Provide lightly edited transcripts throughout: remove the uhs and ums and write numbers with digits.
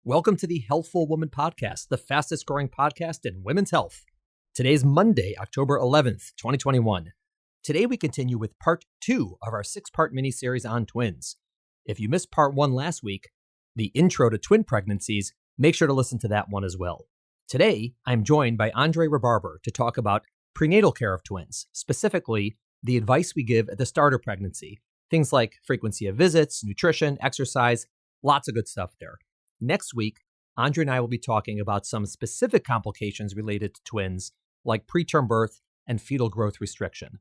Welcome to the Healthful Woman Podcast, the fastest growing podcast in women's health. Today's Monday, October 11th, 2021. Today we continue with part 2 of our 6-part mini-series on twins. If you missed part 1 last week, the intro to twin pregnancies, make sure to listen to that one as well. Today, I'm joined by Andrei Rebarber to talk about prenatal care of twins, specifically the advice we give at the start of pregnancy. Things like frequency of visits, nutrition, exercise, lots of good stuff there. Next week, Andrei and I will be talking about some specific complications related to twins, like preterm birth and fetal growth restriction.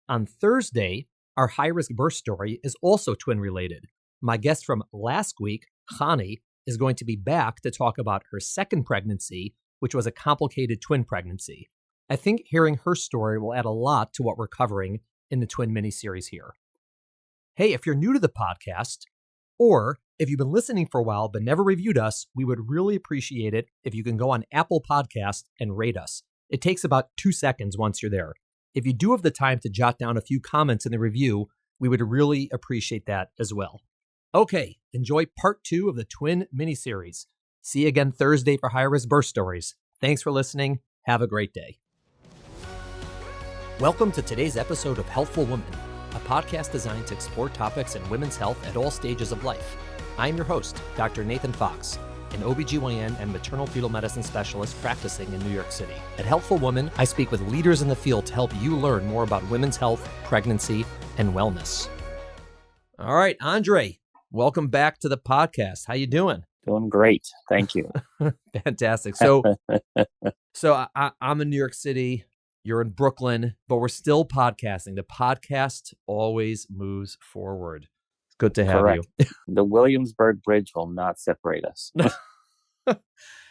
On Thursday, our high-risk birth story is also twin-related. My guest from last week, Chani, is going to be back to talk about her second pregnancy, which was a complicated twin pregnancy. I think hearing her story will add a lot to what we're covering in the twin mini-series here. Hey, if you're new to the podcast, or if you've been listening for a while but never reviewed us, we would really appreciate it if you can go on Apple Podcast and rate us. It takes about 2 seconds once you're there. If you do have the time to jot down a few comments in the review, we would really appreciate that as well. Okay, enjoy part 2 of the twin mini-series. See you again Thursday for high-risk birth stories. Thanks for listening. Have a great day. Welcome to today's episode of Healthful Woman, a podcast designed to explore topics in women's health at all stages of life. I'm your host, Dr. Nathan Fox, an OBGYN and maternal fetal medicine specialist practicing in New York City. At Healthful Woman, I speak with leaders in the field to help you learn more about women's health, pregnancy, and wellness. All right, Andrei, welcome back to the podcast. How you doing? Doing great. Thank you. Fantastic. So I'm in New York City. You're in Brooklyn, but we're still podcasting. The podcast always moves forward. It's good to have Correct. you. The Williamsburg Bridge will not separate us.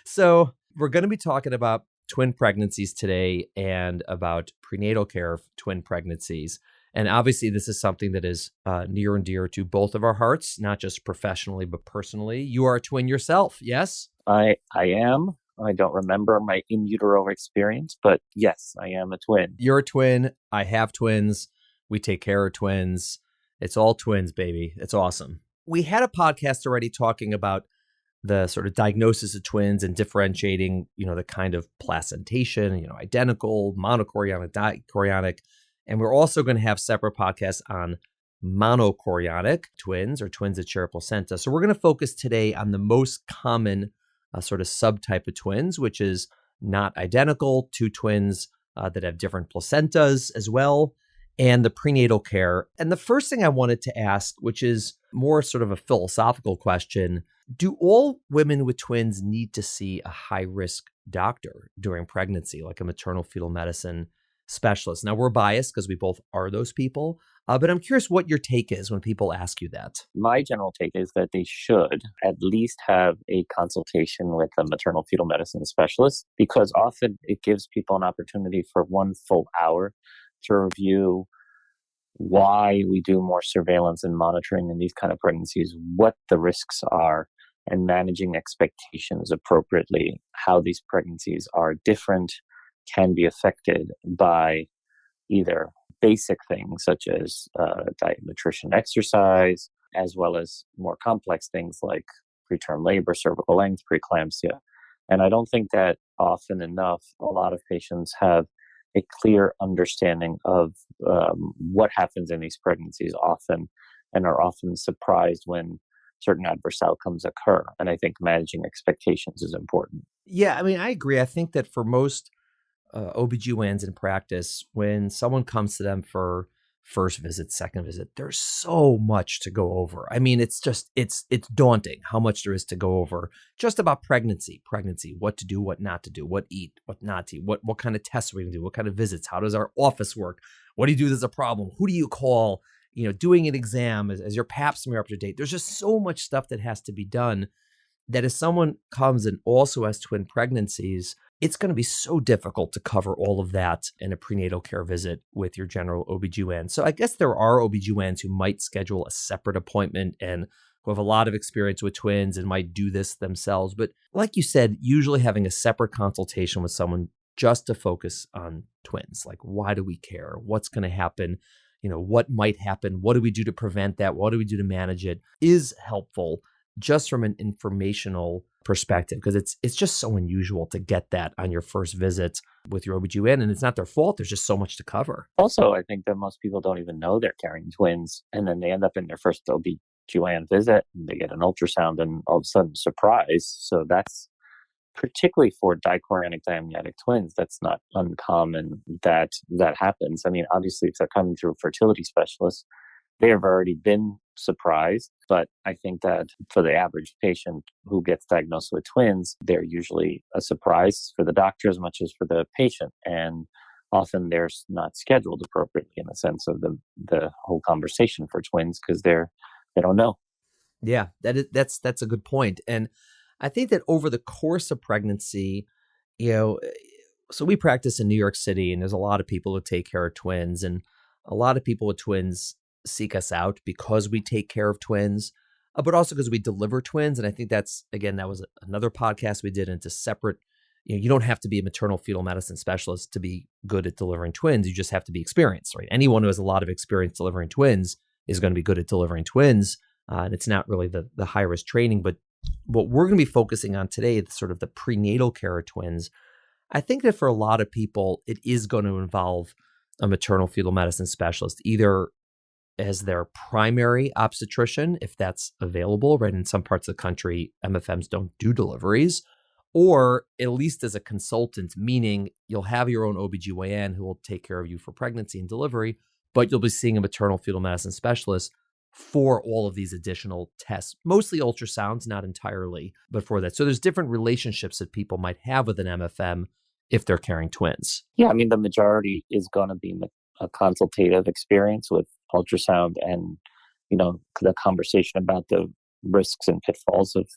So we're going to be talking about twin pregnancies today and about prenatal care of twin pregnancies. And obviously, this is something that is near and dear to both of our hearts, not just professionally, but personally. You are a twin yourself, yes? I am. I don't remember my in utero experience, but yes, I am a twin. You're a twin. I have twins. We take care of twins. It's all twins, baby. It's awesome. We had a podcast already talking about the sort of diagnosis of twins and differentiating, the kind of placentation, identical, monochorionic, dichorionic. And we're also going to have separate podcasts on monochorionic twins or twins that share a placenta. So we're going to focus today on the most common sort of subtype of twins, which is not identical, two twins that have different placentas as well, and the prenatal care. And the first thing I wanted to ask, which is more sort of a philosophical question, do all women with twins need to see a high-risk doctor during pregnancy, like a maternal fetal medicine specialist? Now, we're biased because we both are those people, but I'm curious what your take is when people ask you that. My general take is that they should at least have a consultation with a maternal fetal medicine specialist, because often it gives people an opportunity for 1 full hour to review why we do more surveillance and monitoring in these kind of pregnancies, what the risks are, and managing expectations appropriately, how these pregnancies are different, can be affected by either basic things such as diet, nutrition, exercise, as well as more complex things like preterm labor, cervical length, preeclampsia. And I don't think that often enough, a lot of patients have a clear understanding of what happens in these pregnancies often, and are often surprised when certain adverse outcomes occur. And I think managing expectations is important. Yeah, I agree. I think that for most OBGYNs in practice, when someone comes to them for first visit, second visit, there's so much to go over. It's daunting how much there is to go over just about pregnancy, what to do, what not to do, what eat, what not to eat, what kind of tests we're going to do, what kind of visits, how does our office work, what do you do if there's a problem, who do you call, doing an exam, as your pap smear up to date. There's just so much stuff that has to be done that if someone comes and also has twin pregnancies, it's going to be so difficult to cover all of that in a prenatal care visit with your general OBGYN. So I guess there are OBGYNs who might schedule a separate appointment and who have a lot of experience with twins and might do this themselves. But like you said, usually having a separate consultation with someone just to focus on twins, like why do we care? What's going to happen? What might happen? What do we do to prevent that? What do we do to manage it? Is helpful. just from an informational perspective, because it's just so unusual to get that on your first visit with your OBGYN, and it's not their fault. There's just so much to cover. Also, I think that most people don't even know they're carrying twins, and then they end up in their first OBGYN visit, and they get an ultrasound, and all of a sudden, surprise. So that's particularly for dichorionic diamniotic twins, that's not uncommon that happens. I mean, obviously, if they're coming through a fertility specialist, they have already been surprised. But I think that for the average patient who gets diagnosed with twins, they're usually a surprise for the doctor as much as for the patient. And often they're not scheduled appropriately in the sense of the whole conversation for twins because they don't know. Yeah, that's a good point. And I think that over the course of pregnancy, so we practice in New York City, and there's a lot of people who take care of twins, and a lot of people with twins seek us out because we take care of twins, but also because we deliver twins. And I think that was another podcast we did into separate. You don't have to be a maternal fetal medicine specialist to be good at delivering twins. You just have to be experienced, right? Anyone who has a lot of experience delivering twins is going to be good at delivering twins. And it's not really the high risk training, but what we're going to be focusing on today is sort of the prenatal care of twins. I think that for a lot of people, it is going to involve a maternal fetal medicine specialist, either as their primary obstetrician, if that's available, right? In some parts of the country, MFMs don't do deliveries, or at least as a consultant, meaning you'll have your own OBGYN who will take care of you for pregnancy and delivery, but you'll be seeing a maternal fetal medicine specialist for all of these additional tests, mostly ultrasounds, not entirely, but for that. So there's different relationships that people might have with an MFM if they're carrying twins. Yeah, I mean, the majority is going to be a consultative experience with ultrasound and, the conversation about the risks and pitfalls of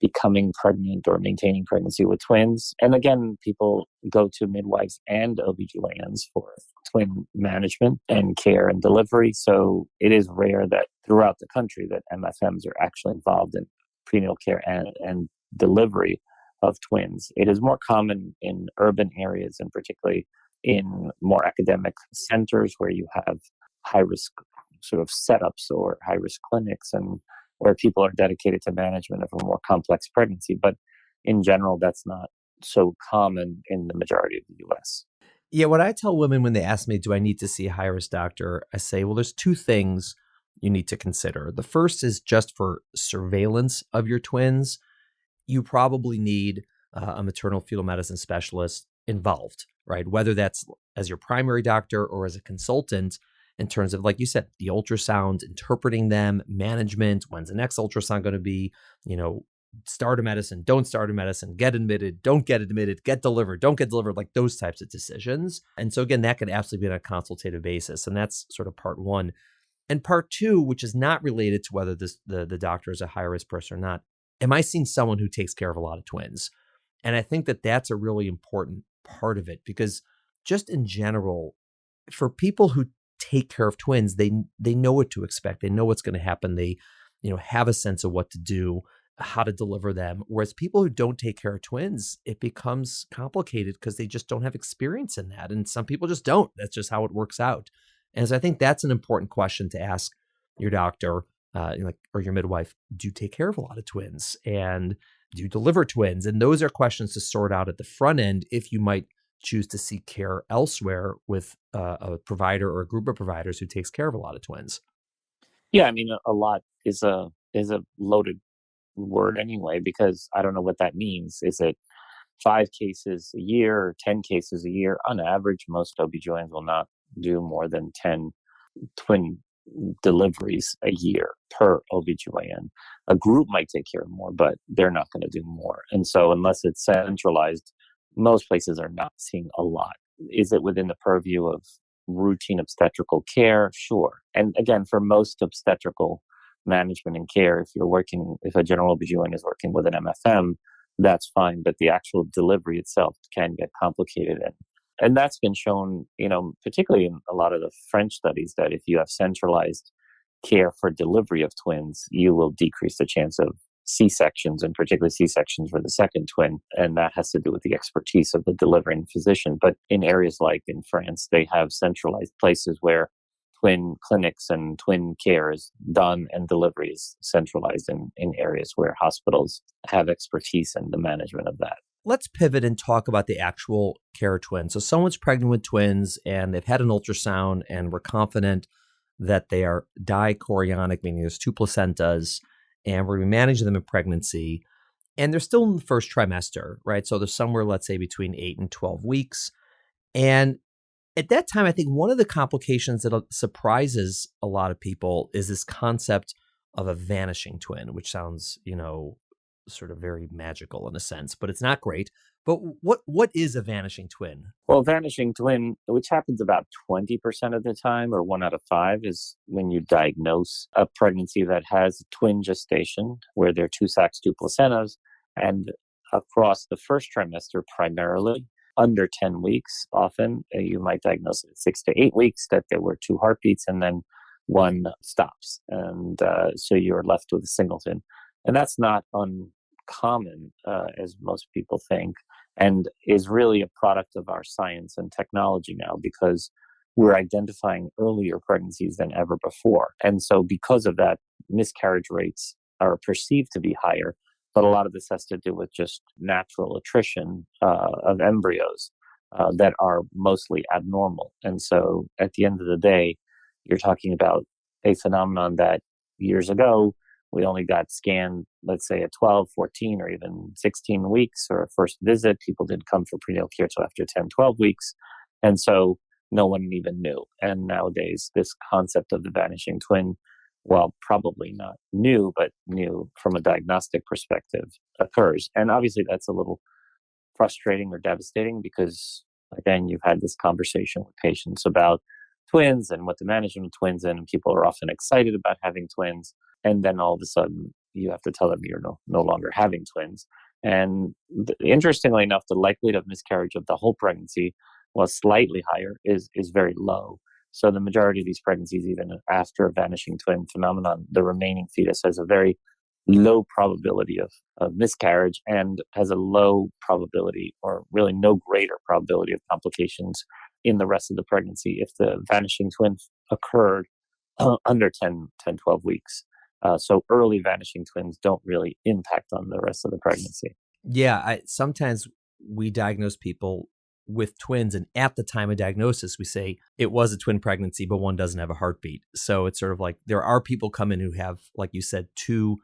becoming pregnant or maintaining pregnancy with twins. And again, people go to midwives and OBGYNs for twin management and care and delivery. So it is rare that throughout the country that MFMs are actually involved in prenatal care and delivery of twins. It is more common in urban areas, and particularly in more academic centers where you have high-risk sort of setups or high-risk clinics, and where people are dedicated to management of a more complex pregnancy. But in general, that's not so common in the majority of the U.S. Yeah, what I tell women when they ask me, do I need to see a high-risk doctor? I say, well, there's two things you need to consider. The first is just for surveillance of your twins. You probably need a maternal fetal medicine specialist involved, right? Whether that's as your primary doctor or as a consultant, in terms of, like you said, the ultrasound, interpreting them, management, when's the next ultrasound going to be, start a medicine, don't start a medicine, get admitted, don't get admitted, get delivered, don't get delivered, like those types of decisions. And so again, that could absolutely be on a consultative basis. And that's sort of part one. And part two, which is not related to whether the doctor is a high-risk person or not, am I seeing someone who takes care of a lot of twins? And I think that that's a really important part of it, because just in general, for people who take care of twins, they know what to expect. They know what's going to happen. They, have a sense of what to do, how to deliver them. Whereas people who don't take care of twins, it becomes complicated because they just don't have experience in that. And some people just don't. That's just how it works out. And so I think that's an important question to ask your doctor, or your midwife. Do you take care of a lot of twins? And do you deliver twins? And those are questions to sort out at the front end if you might choose to seek care elsewhere with a provider or a group of providers who takes care of a lot of twins. Yeah, I mean, a lot is a loaded word anyway, because I don't know what that means. Is it 5 cases a year or 10 cases a year? On average, most OBGYNs will not do more than 10 twin deliveries a year per OBGYN. A group might take care of more, but they're not going to do more. And so unless it's centralized, most places are not seeing a lot. Is it within the purview of routine obstetrical care? Sure. And again, for most obstetrical management and care, if a general OBGYN is working with an MFM, that's fine. But the actual delivery itself can get complicated. And that's been shown, particularly in a lot of the French studies, that if you have centralized care for delivery of twins, you will decrease the chance of C-sections, and particularly C-sections for the second twin. And that has to do with the expertise of the delivering physician. But in areas like in France, they have centralized places where twin clinics and twin care is done and delivery is centralized in areas where hospitals have expertise in the management of that. Let's pivot and talk about the actual care of twins. So someone's pregnant with twins and they've had an ultrasound and we're confident that they are dichorionic, meaning there's two placentas, and we're managing them in pregnancy. And they're still in the first trimester, right? So they're somewhere, let's say, between 8 and 12 weeks. And at that time, I think one of the complications that surprises a lot of people is this concept of a vanishing twin, which sounds, sort of very magical in a sense, but it's not great. But what is a vanishing twin? Well, vanishing twin, which happens about 20% of the time, or 1 out of 5, is when you diagnose a pregnancy that has twin gestation, where there are 2 sacs, 2 placentas, and across the first trimester primarily, under 10 weeks, often you might diagnose it at 6 to 8 weeks that there were 2 heartbeats and then one stops. And so you're left with a singleton. And that's not uncommon, as most people think, and is really a product of our science and technology now, because we're identifying earlier pregnancies than ever before. And so because of that, miscarriage rates are perceived to be higher, but a lot of this has to do with just natural attrition of embryos that are mostly abnormal. And so at the end of the day, you're talking about a phenomenon that years ago, we only got scanned, let's say, at 12, 14, or even 16 weeks, or a first visit. People didn't come for prenatal care till after 10, 12 weeks. And so no one even knew. And nowadays, this concept of the vanishing twin, well, probably not new, but new from a diagnostic perspective, occurs. And obviously, that's a little frustrating or devastating because, again, you've had this conversation with patients about twins and what the management of twins is, and people are often excited about having twins. And then all of a sudden, you have to tell them you're no longer having twins. And interestingly enough, the likelihood of miscarriage of the whole pregnancy, while slightly higher, is very low. So the majority of these pregnancies, even after a vanishing twin phenomenon, the remaining fetus has a very low probability of miscarriage and has a low probability, or really no greater probability, of complications in the rest of the pregnancy if the vanishing twin occurred under 10, 12 weeks. So early vanishing twins don't really impact on the rest of the pregnancy. Yeah, sometimes we diagnose people with twins, and at the time of diagnosis, we say it was a twin pregnancy, but one doesn't have a heartbeat. So it's sort of like there are people come in who have, like you said, 2,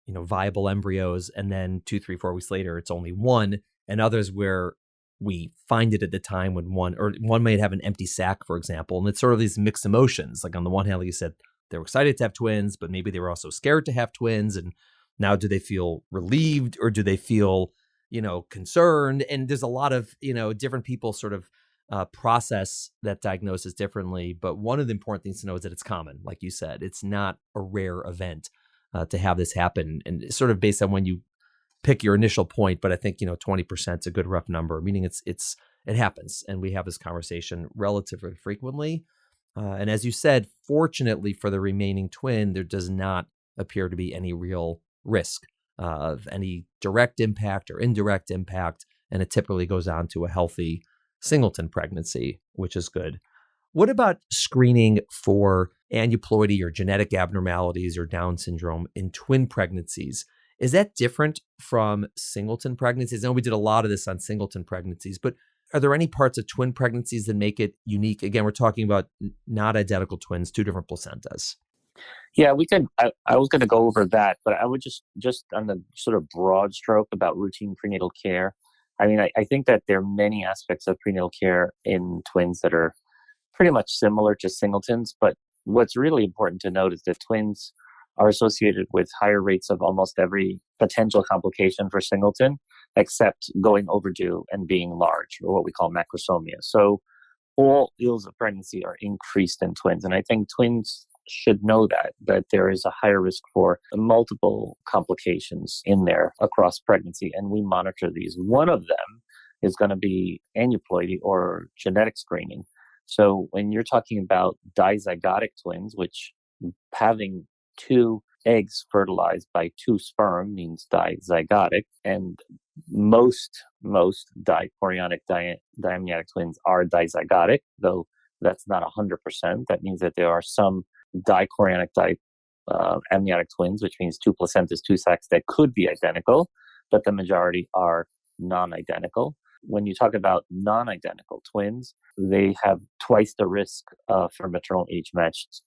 viable embryos, and then 2, 3, 4 weeks later, it's only one, and others where we find it at the time when one might have an empty sac, for example, and it's sort of these mixed emotions. Like on the one hand, like you said, they were excited to have twins, but maybe they were also scared to have twins. And now do they feel relieved or do they feel, concerned? And there's a lot of, different people sort of process that diagnosis differently. But one of the important things to know is that it's common. Like you said, it's not a rare event to have this happen. And it's sort of based on when you pick your initial point. But I think, 20% is a good rough number, meaning it happens. And we have this conversation relatively frequently. And as you said, fortunately for the remaining twin, there does not appear to be any real risk of any direct impact or indirect impact. And it typically goes on to a healthy singleton pregnancy, which is good. What about screening for aneuploidy or genetic abnormalities or Down syndrome in twin pregnancies? Is that different from singleton pregnancies? I know we did a lot of this on singleton pregnancies, but are there any parts of twin pregnancies that make it unique? Again, we're talking about not identical twins, 2 different placentas. Yeah, we could. I was going to go over that, but I would just on the sort of broad stroke about routine prenatal care. I mean, I think that there are many aspects of prenatal care in twins that are pretty much similar to singletons, but what's really important to note is that twins are associated with higher rates of almost every potential complication for singleton, except going overdue and being large, or what we call macrosomia. So all ills of pregnancy are increased in twins. And I think twins should know that there is a higher risk for multiple complications in there across pregnancy. And we monitor these. One of them is going to be aneuploidy or genetic screening. So when you're talking about dizygotic twins, which having 2 eggs fertilized by 2 sperm means dizygotic, and most dichorionic diamniotic twins are dizygotic, though That's not 100%. That means that there are some dichorionic type amniotic twins, which means 2 placentas, 2 sacs that could be identical, but the majority are non-identical. When you talk about non-identical twins, they have twice the risk for maternal age-matched,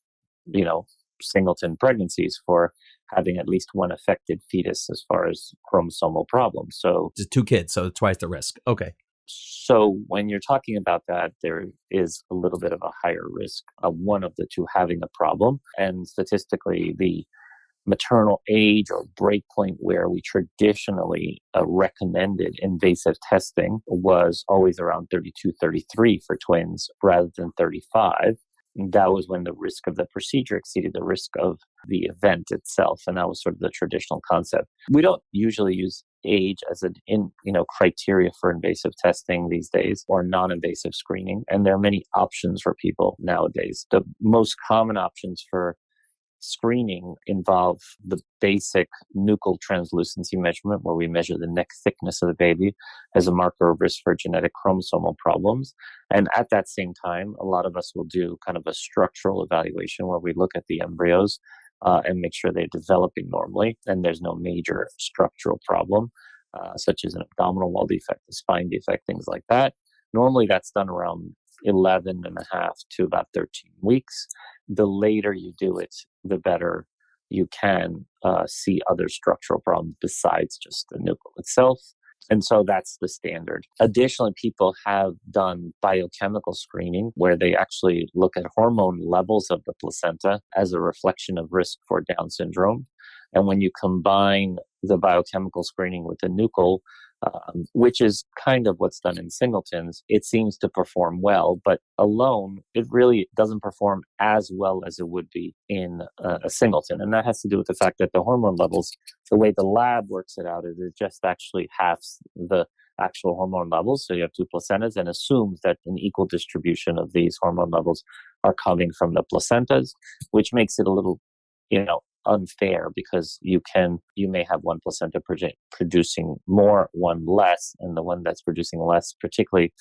singleton pregnancies for having at least one affected fetus as far as chromosomal problems. So just 2 kids, so twice the risk. Okay. So when you're talking about that, there is a little bit of a higher risk of one of the two having a problem. And statistically, the maternal age or break point where we traditionally recommended invasive testing was always around 32, 33 for twins rather than 35. And that was when the risk of the procedure exceeded the risk of the event itself. And that was sort of the traditional concept. We don't usually use age as criteria for invasive testing these days or non-invasive screening. And there are many options for people nowadays. The most common options for screening involve the basic nuchal translucency measurement, where we measure the neck thickness of the baby as a marker of risk for genetic chromosomal problems. And at that same time, a lot of us will do kind of a structural evaluation where we look at the embryos and make sure they're developing normally and there's no major structural problem, such as an abdominal wall defect, a spine defect, things like that. Normally that's done around 11 and a half to about 13 weeks. The later you do it, the better you can see other structural problems besides just the nuchal itself. And so that's the standard. Additionally, people have done biochemical screening where they actually look at hormone levels of the placenta as a reflection of risk for Down syndrome. And when you combine the biochemical screening with the nuchal, which is kind of what's done in singletons, it seems to perform well, but alone, it really doesn't perform as well as it would be in a singleton. And that has to do with the fact that the hormone levels, the way the lab works it out, is it just actually halves the actual hormone levels. So you have 2 placentas and assumes that an equal distribution of these hormone levels are coming from the placentas, which makes it a little, unfair, because you may have one placenta producing more, one less, and the one that's producing less, particularly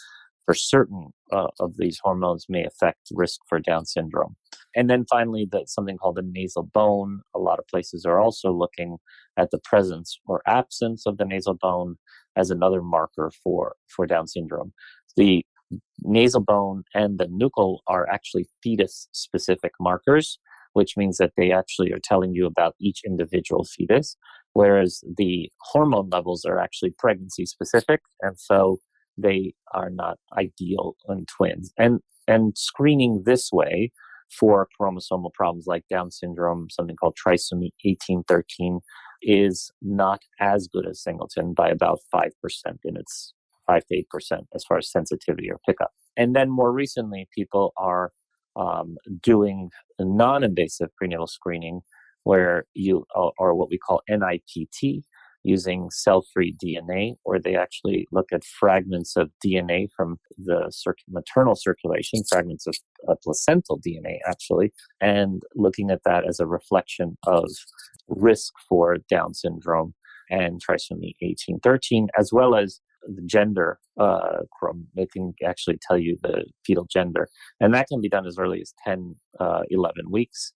for certain of these hormones, may affect risk for Down syndrome. And then finally, something called the nasal bone. A lot of places are also looking at the presence or absence of the nasal bone as another marker for Down syndrome. The nasal bone and the nuchal are actually fetus-specific markers, which means that they actually are telling you about each individual fetus, whereas the hormone levels are actually pregnancy specific, and so they are not ideal in twins. And screening this way for chromosomal problems like Down syndrome, something called trisomy 1813, is not as good as singleton by about 5% in its 5 to 8% as far as sensitivity or pickup. And then more recently, people are doing non-invasive prenatal screening, where or what we call NIPT, using cell-free DNA, or they actually look at fragments of DNA from the maternal circulation, fragments of placental DNA actually, and looking at that as a reflection of risk for Down syndrome and trisomy 1813, as well as the gender. They can actually tell you the fetal gender, and that can be done as early as 10, 11 weeks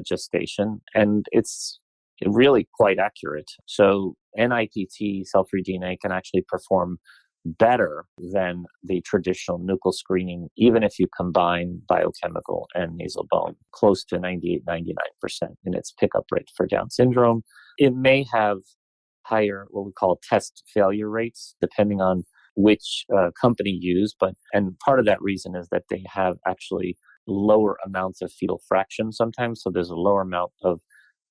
gestation, and it's really quite accurate. So NIPT, cell-free DNA, can actually perform better than the traditional nuchal screening, even if you combine biochemical and nasal bone, close to 98, 99% in its pickup rate for Down syndrome. It may have higher, what we call test failure rates, depending on which company used. And part of that reason is that they have actually lower amounts of fetal fraction sometimes. So there's a lower amount of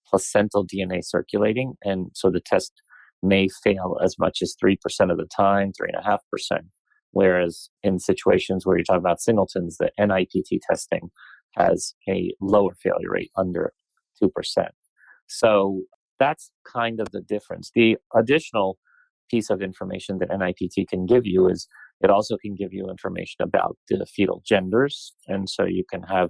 placental DNA circulating. And so the test may fail as much as 3% of the time, 3.5%. Whereas in situations where you're talking about singletons, the NIPT testing has a lower failure rate, under 2%. So that's kind of the difference. The additional piece of information that NIPT can give you is it also can give you information about the fetal genders. And so you can have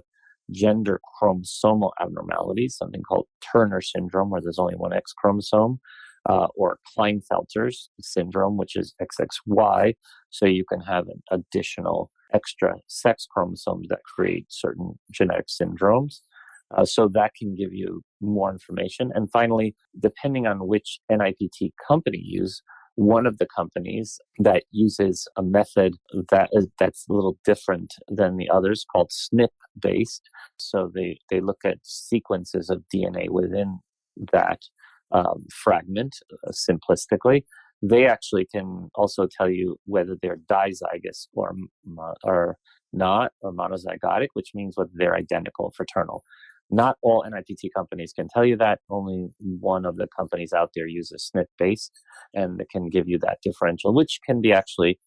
gender chromosomal abnormalities, something called Turner syndrome, where there's only one X chromosome, or Klinefelter's syndrome, which is XXY. So you can have an additional extra sex chromosomes that create certain genetic syndromes. So that can give you more information. And finally, depending on which NIPT company you use, one of the companies that uses a method that's a little different than the others called SNP-based. So they look at sequences of DNA within that fragment, simplistically. They actually can also tell you whether they're dizygous or not, or monozygotic, which means whether they're identical or fraternal. Not all NIPT companies can tell you that. Only one of the companies out there uses SNP-based, and it can give you that differential, which can be actually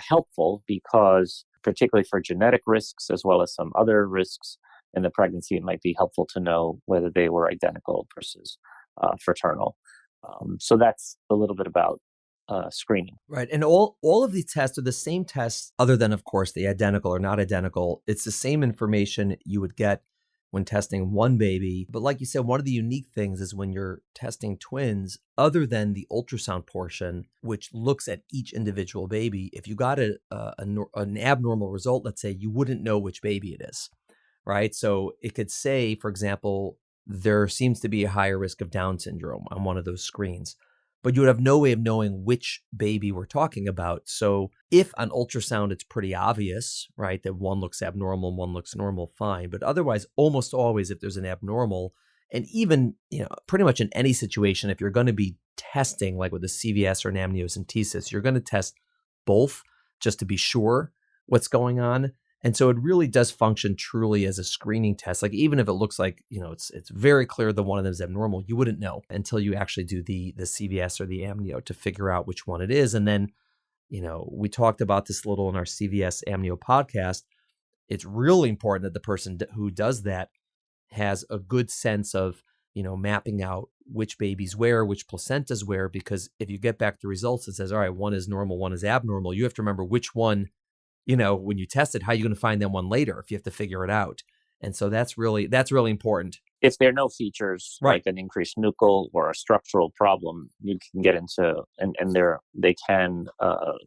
helpful because, particularly for genetic risks as well as some other risks in the pregnancy, it might be helpful to know whether they were identical versus fraternal. So that's a little bit about screening. Right. And all of these tests are the same tests, other than, of course, the identical or not identical. It's the same information you would get when testing one baby. But like you said, one of the unique things is when you're testing twins, other than the ultrasound portion, which looks at each individual baby, if you got an abnormal result, let's say, you wouldn't know which baby it is, right? So it could say, for example, there seems to be a higher risk of Down syndrome on one of those screens, but you would have no way of knowing which baby we're talking about. So if on ultrasound, it's pretty obvious, right, that one looks abnormal and one looks normal, fine. But otherwise, almost always, if there's an abnormal, and even, pretty much in any situation, if you're going to be testing, like with a CVS or an amniocentesis, you're going to test both just to be sure what's going on. And so it really does function truly as a screening test. Like, even if it looks like, it's very clear that one of them is abnormal, you wouldn't know until you actually do the CVS or the amnio to figure out which one it is. And then, we talked about this a little in our CVS amnio podcast. It's really important that the person who does that has a good sense of, mapping out which baby's where, which placenta's where, because if you get back the results, it says, all right, one is normal, one is abnormal. You have to remember which one, when you test it, how are you going to find that one later if you have to figure it out? And so that's really important. If there are no features, right, like an increased nuchal or a structural problem, you can get into, and they can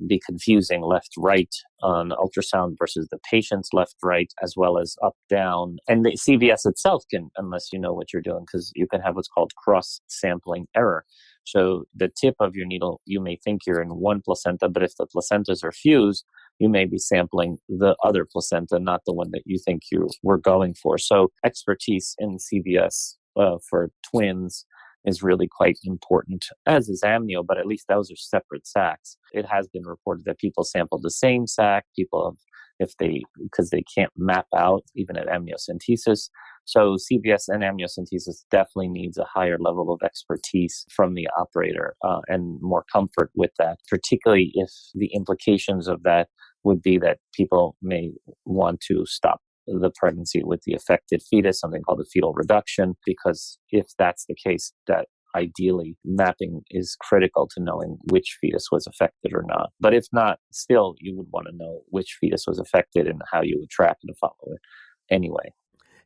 be confusing left-right on ultrasound versus the patient's left-right, as well as up-down. And the CVS itself can, unless you know what you're doing, because you can have what's called cross-sampling error. So the tip of your needle, you may think you're in one placenta, but if the placentas are fused, you may be sampling the other placenta, not the one that you think you were going for. So expertise in CVS for twins is really quite important, as is amnio, but at least those are separate sacs. It has been reported that people sampled the same sac, because they can't map out even at amniocentesis. So CVS and amniocentesis definitely needs a higher level of expertise from the operator and more comfort with that, particularly if the implications of that would be that people may want to stop the pregnancy with the affected fetus, something called a fetal reduction, because if that's the case, that ideally mapping is critical to knowing which fetus was affected or not. But if not, still, you would want to know which fetus was affected and how you would track and follow it anyway.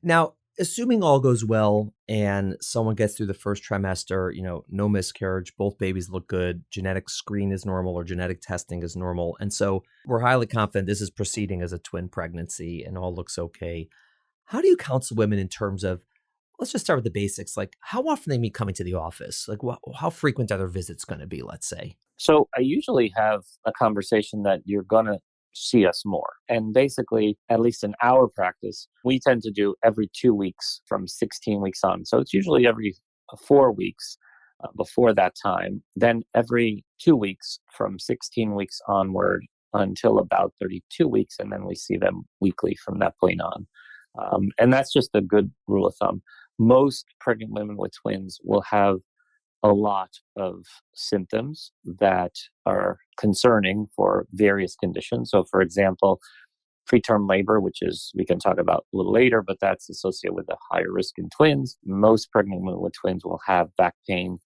Now, assuming all goes well and someone gets through the first trimester, no miscarriage, both babies look good, genetic screen is normal or genetic testing is normal. And so we're highly confident this is proceeding as a twin pregnancy and all looks okay. How do you counsel women in terms of, let's just start with the basics, like how often they be coming to the office? Like how frequent are their visits going to be, let's say? So I usually have a conversation that you're going to see us more. And basically, at least in our practice, we tend to do every 2 weeks from 16 weeks on. So it's usually every 4 weeks before that time, then every 2 weeks from 16 weeks onward until about 32 weeks. And then we see them weekly from that point on. And that's just a good rule of thumb. Most pregnant women with twins will have a lot of symptoms that are concerning for various conditions. So, for example, preterm labor, which is, we can talk about a little later, but that's associated with a higher risk in twins. Most pregnant women with twins will have back pain,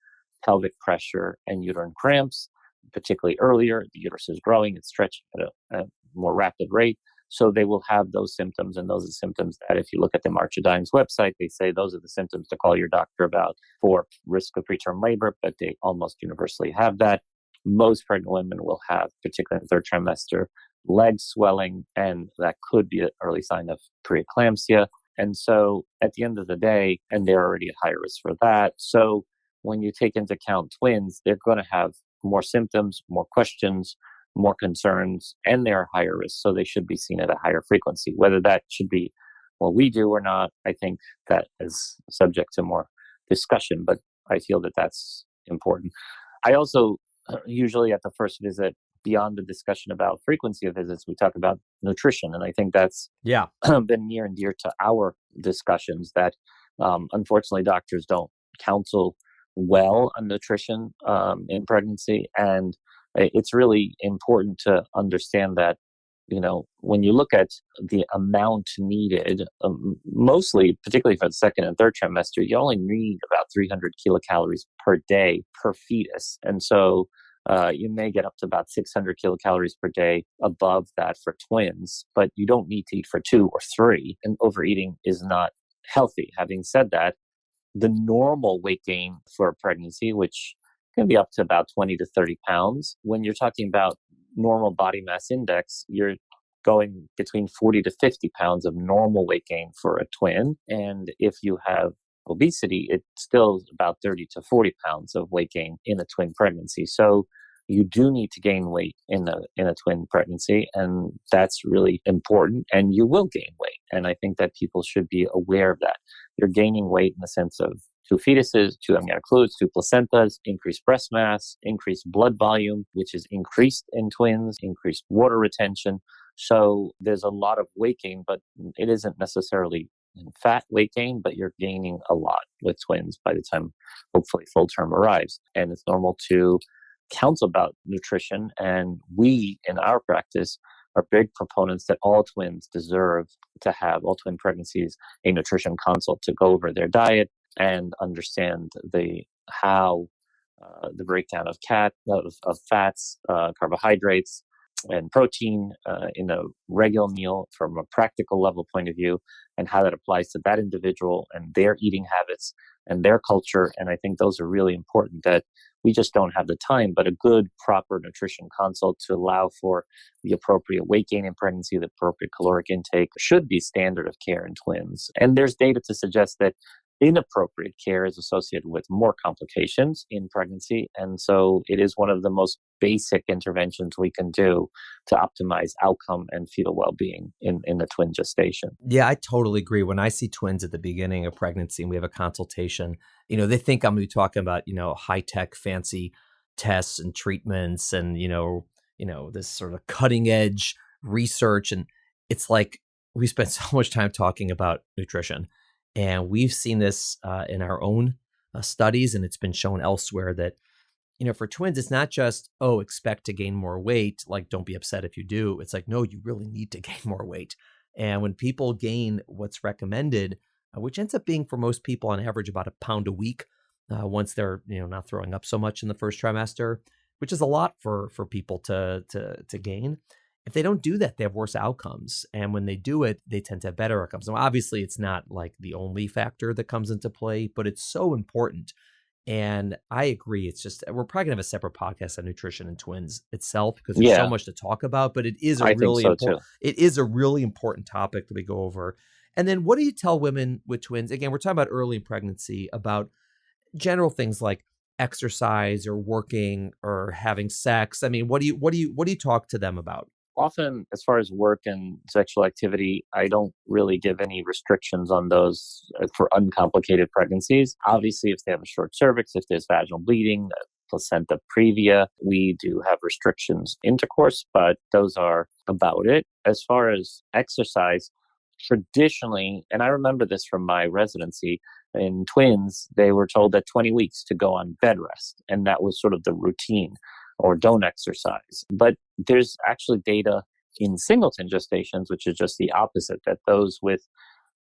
pelvic pressure, and uterine cramps, particularly earlier. The uterus is growing, it's stretching at a more rapid rate. So they will have those symptoms, and those are symptoms that if you look at the Marchadine's website, they say those are the symptoms to call your doctor about for risk of preterm labor, but they almost universally have that. Most pregnant women will have, particularly in the third trimester, leg swelling, and that could be an early sign of preeclampsia. And so at the end of the day, and they're already at higher risk for that. So when you take into account twins, they're going to have more symptoms, more questions, more concerns, and they're higher risk. So they should be seen at a higher frequency. Whether that should be what we do or not, I think that is subject to more discussion, but I feel that that's important. I also usually at the first visit, beyond the discussion about frequency of visits, we talk about nutrition. And I think that's been near and dear to our discussions that unfortunately doctors don't counsel well on nutrition in pregnancy. And it's really important to understand that, when you look at the amount needed, mostly, particularly for the second and third trimester, you only need about 300 kilocalories per day per fetus. And so you may get up to about 600 kilocalories per day above that for twins, but you don't need to eat for 2 or 3. And overeating is not healthy. Having said that, the normal weight gain for a pregnancy, which can be up to about 20 to 30 pounds, when you're talking about normal body mass index, you're going between 40 to 50 pounds of normal weight gain for a twin. And if you have obesity, it's still about 30 to 40 pounds of weight gain in a twin pregnancy. So you do need to gain weight in a twin pregnancy, and that's really important, and you will gain weight. And I think that people should be aware of that. You're gaining weight in the sense of 2 fetuses, 2 amniotic fluids, 2 placentas, increased breast mass, increased blood volume, which is increased in twins, increased water retention. So there's a lot of weight gain, but it isn't necessarily fat weight gain, but you're gaining a lot with twins by the time, hopefully, full term arrives. And it's normal to counsel about nutrition. And we, in our practice, are big proponents that all twins deserve to have, all twin pregnancies, a nutrition consult to go over their diet and understand the breakdown of fats, carbohydrates, and protein in a regular meal from a practical level point of view, and how that applies to that individual and their eating habits and their culture. And I think those are really important, that we just don't have the time, but a good, proper nutrition consult to allow for the appropriate weight gain in pregnancy, the appropriate caloric intake should be standard of care in twins. And there's data to suggest that inappropriate care is associated with more complications in pregnancy. And so it is one of the most basic interventions we can do to optimize outcome and fetal well-being in the twin gestation. Yeah, I totally agree. When I see twins at the beginning of pregnancy and we have a consultation, they think I'm going to be talking about, high-tech, fancy tests and treatments and, this sort of cutting edge research. And it's like we spent so much time talking about nutrition. And we've seen this in our own studies, and it's been shown elsewhere that, for twins, it's not just, expect to gain more weight, like don't be upset if you do. It's like, no, you really need to gain more weight. And when people gain what's recommended, which ends up being for most people on average about 1 pound a week, once they're not throwing up so much in the first trimester, which is a lot for people to gain. If they don't do that, they have worse outcomes. And when they do it, they tend to have better outcomes. Now, obviously, it's not like the only factor that comes into play, but it's so important. And I agree. It's just, we're probably going to have a separate podcast on nutrition in twins itself, because there's so much to talk about, but it is a it is a really important topic that we go over. And then what do you tell women with twins? Again, we're talking about early in pregnancy, about general things like exercise or working or having sex. I mean, what do you talk to them about? Often, as far as work and sexual activity, I don't really give any restrictions on those for uncomplicated pregnancies. Obviously, if they have a short cervix, if there's vaginal bleeding, placenta previa, we do have restrictions intercourse, but those are about it. As far as exercise, traditionally, and I remember this from my residency in twins, they were told at 20 weeks to go on bed rest, and that was sort of the routine, or don't exercise. But there's actually data in singleton gestations, which is just the opposite, that those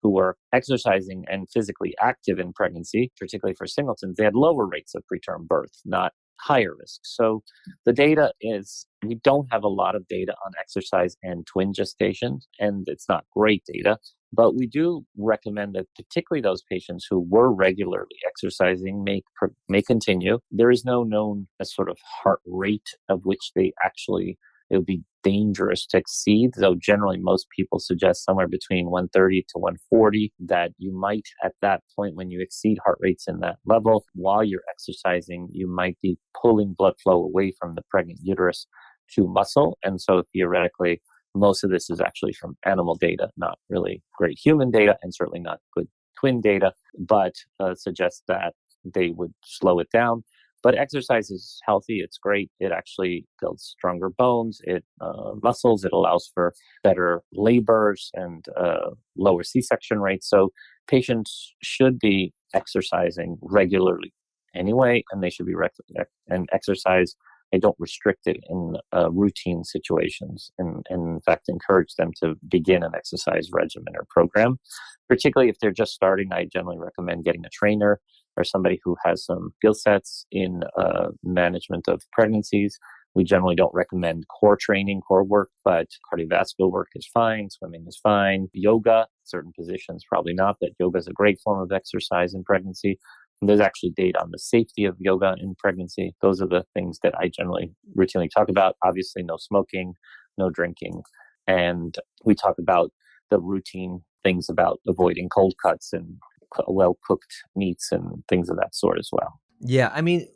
who were exercising and physically active in pregnancy, particularly for singletons, they had lower rates of preterm birth, not higher risk. So the data is, we don't have a lot of data on exercise and twin gestation, and it's not great data, but we do recommend that particularly those patients who were regularly exercising may continue. There is no known sort of heart rate of which they actually it would be dangerous to exceed, though generally most people suggest somewhere between 130 to 140, that you might, at that point, when you exceed heart rates in that level, while you're exercising, you might be pulling blood flow away from the pregnant uterus to muscle. And so theoretically, most of this is actually from animal data, not really great human data, and certainly not good twin data, but suggests that they would slow it down. But exercise is healthy. It's great. It actually builds stronger bones. It muscles. It allows for better labors and lower C-section rates. So patients should be exercising regularly anyway, and they should be and exercise. I don't restrict it in routine situations, and in fact encourage them to begin an exercise regimen or program. Particularly if they're just starting, I generally recommend getting a trainer or somebody who has some skill sets in management of pregnancies. We generally don't recommend core training, core work, but cardiovascular work is fine, swimming is fine, yoga, certain positions probably not, but yoga is a great form of exercise in pregnancy. And there's actually data on the safety of yoga in pregnancy. Those are the things that I generally routinely talk about. Obviously, no smoking, no drinking. And we talk about the routine things about avoiding cold cuts and well-cooked meats and things of that sort as well. Yeah, I mean,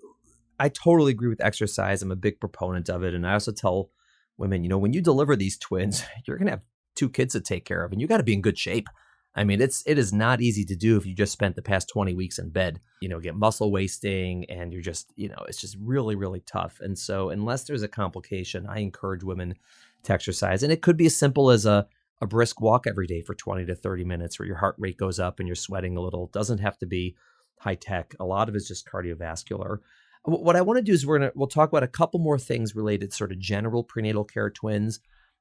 I totally agree with exercise. I'm a big proponent of it. And I also tell women, when you deliver these twins, you're going to have 2 kids to take care of, and you got to be in good shape. I mean, it is not easy to do if you just spent the past 20 weeks in bed, get muscle wasting, and you're just, it's just really, really tough. And so unless there's a complication, I encourage women to exercise. And it could be as simple as a brisk walk every day for 20 to 30 minutes where your heart rate goes up and you're sweating a little. It doesn't have to be high tech. A lot of it's just cardiovascular. What I want to do is we'll talk about a couple more things related to sort of general prenatal care twins.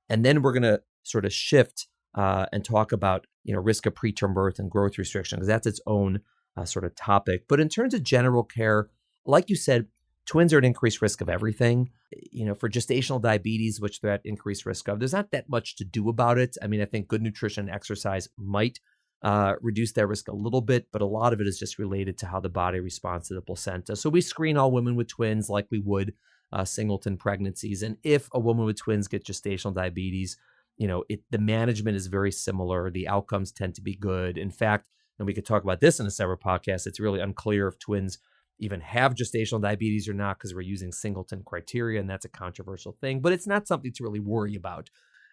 And then we're going to sort of shift and talk about, risk of preterm birth and growth restriction, because that's its own sort of topic. But in terms of general care, like you said, twins are at increased risk of everything. For gestational diabetes, which they're at increased risk of, there's not that much to do about it. I mean, I think good nutrition and exercise might reduce that risk a little bit, but a lot of it is just related to how the body responds to the placenta. So we screen all women with twins like we would singleton pregnancies. And if a woman with twins gets gestational diabetes, the management is very similar. The outcomes tend to be good. In fact, and we could talk about this in a separate podcast, it's really unclear if twins even have gestational diabetes or not, because we're using singleton criteria, and that's a controversial thing. But it's not something to really worry about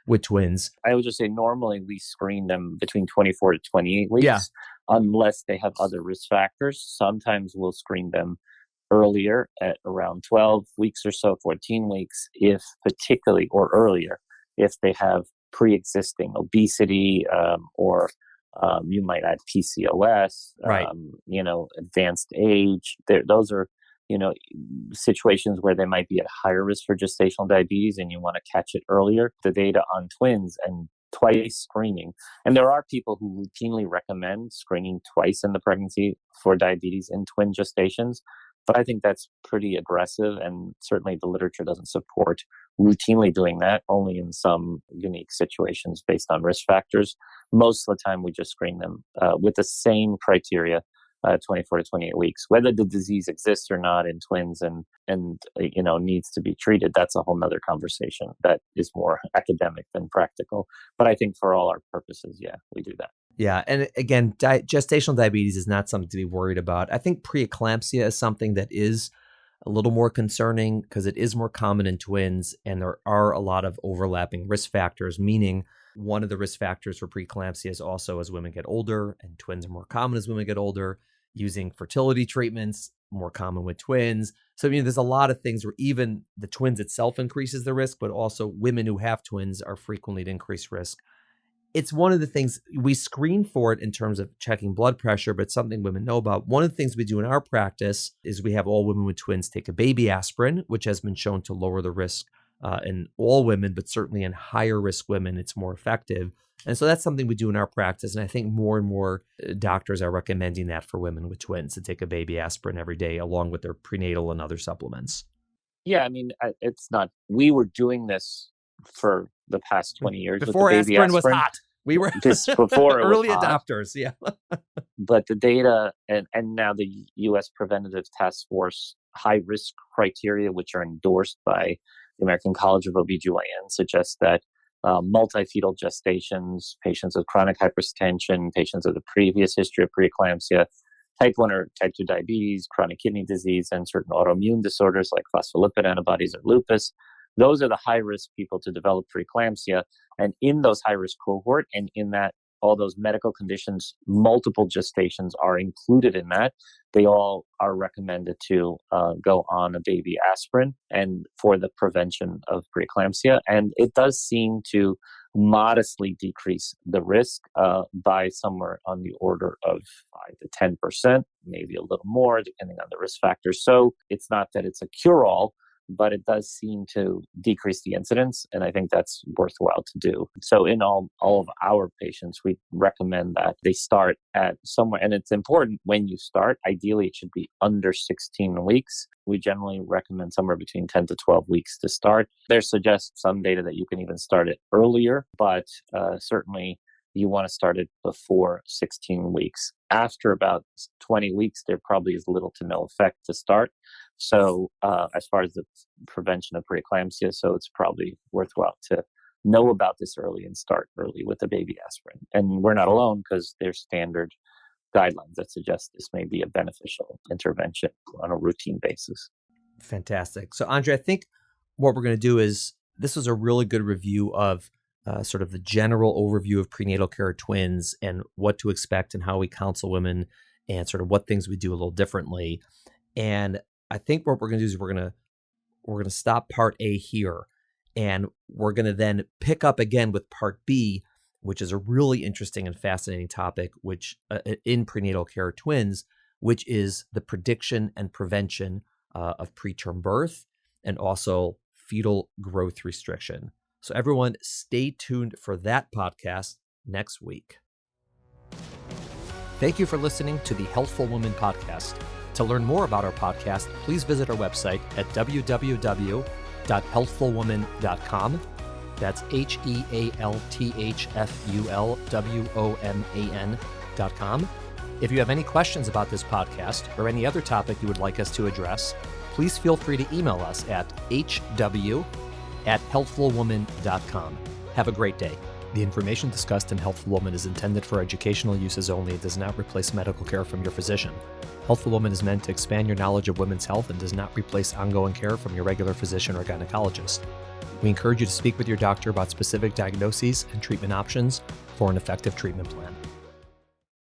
with twins. I would just say normally we screen them between 24 to 28 weeks, unless they have other risk factors. Sometimes we'll screen them earlier at around 12 weeks or so, 14 weeks, if particularly, or earlier, if they have pre-existing obesity or you might add PCOS, right. Advanced age. Those are, situations where they might be at higher risk for gestational diabetes and you want to catch it earlier. The data on twins and twice screening. And there are people who routinely recommend screening twice in the pregnancy for diabetes in twin gestations. But I think that's pretty aggressive, and certainly the literature doesn't support routinely doing that, only in some unique situations based on risk factors. Most of the time, we just screen them with the same criteria, 24 to 28 weeks. Whether the disease exists or not in twins and needs to be treated, that's a whole nother conversation that is more academic than practical. But I think for all our purposes, we do that. Yeah. And again, gestational diabetes is not something to be worried about. I think preeclampsia is something that is a little more concerning because it is more common in twins, and there are a lot of overlapping risk factors, meaning one of the risk factors for preeclampsia is also as women get older, and twins are more common as women get older, using fertility treatments, more common with twins. So, there's a lot of things where even the twins itself increases the risk, but also women who have twins are frequently at increased risk. It's one of the things we screen for it in terms of checking blood pressure, but something women know about. One of the things we do in our practice is we have all women with twins take a baby aspirin, which has been shown to lower the risk in all women, but certainly in higher risk women, it's more effective. And so that's something we do in our practice. And I think more and more doctors are recommending that for women with twins, to take a baby aspirin every day, along with their prenatal and other supplements. Yeah, it's not, we were doing this for the past 20 years. Before with the baby aspirin was hot. We were before early adopters. Yeah. But the data and now the U.S. Preventative Task Force high risk criteria, which are endorsed by The American College of OBGYN suggests that multifetal gestations, patients with chronic hypertension, patients with a previous history of preeclampsia, type 1 or type 2 diabetes, chronic kidney disease, and certain autoimmune disorders like phospholipid antibodies or lupus. Those are the high-risk people to develop preeclampsia. And in those high-risk cohort, and in that all those medical conditions, multiple gestations are included in that. They all are recommended to go on a baby aspirin and for the prevention of preeclampsia. And it does seem to modestly decrease the risk by somewhere on the order of 5 to 10%, maybe a little more, depending on the risk factors. So it's not that it's a cure-all, but it does seem to decrease the incidence, and I think that's worthwhile to do. So in all of our patients, we recommend that they start at somewhere, and it's important when you start, ideally it should be under 16 weeks. We generally recommend somewhere between 10 to 12 weeks to start. There suggests some data that you can even start it earlier, but certainly you want to start it before 16 weeks. After about 20 weeks, there probably is little to no effect to start. So as far as the prevention of preeclampsia, so it's probably worthwhile to know about this early and start early with the baby aspirin. And we're not alone because there's standard guidelines that suggest this may be a beneficial intervention on a routine basis. Fantastic. So Andrei, I think what we're going to do is, this was a really good review of sort of the general overview of prenatal care of twins and what to expect and how we counsel women and sort of what things we do a little differently. And I think what we're going to do is we're going to stop part A here, and we're going to then pick up again with part B, which is a really interesting and fascinating topic, which in prenatal care of twins, which is the prediction and prevention of preterm birth and also fetal growth restriction. So everyone, stay tuned for that podcast next week. Thank you for listening to the Healthful Woman podcast. To learn more about our podcast, please visit our website at www.healthfulwoman.com. That's HEALTHFULWOMAN.com. If you have any questions about this podcast or any other topic you would like us to address, please feel free to email us at hw@healthfulwoman.com. Have a great day. The information discussed in Healthful Woman is intended for educational uses only. It does not replace medical care from your physician. Healthful Woman is meant to expand your knowledge of women's health and does not replace ongoing care from your regular physician or gynecologist. We encourage you to speak with your doctor about specific diagnoses and treatment options for an effective treatment plan.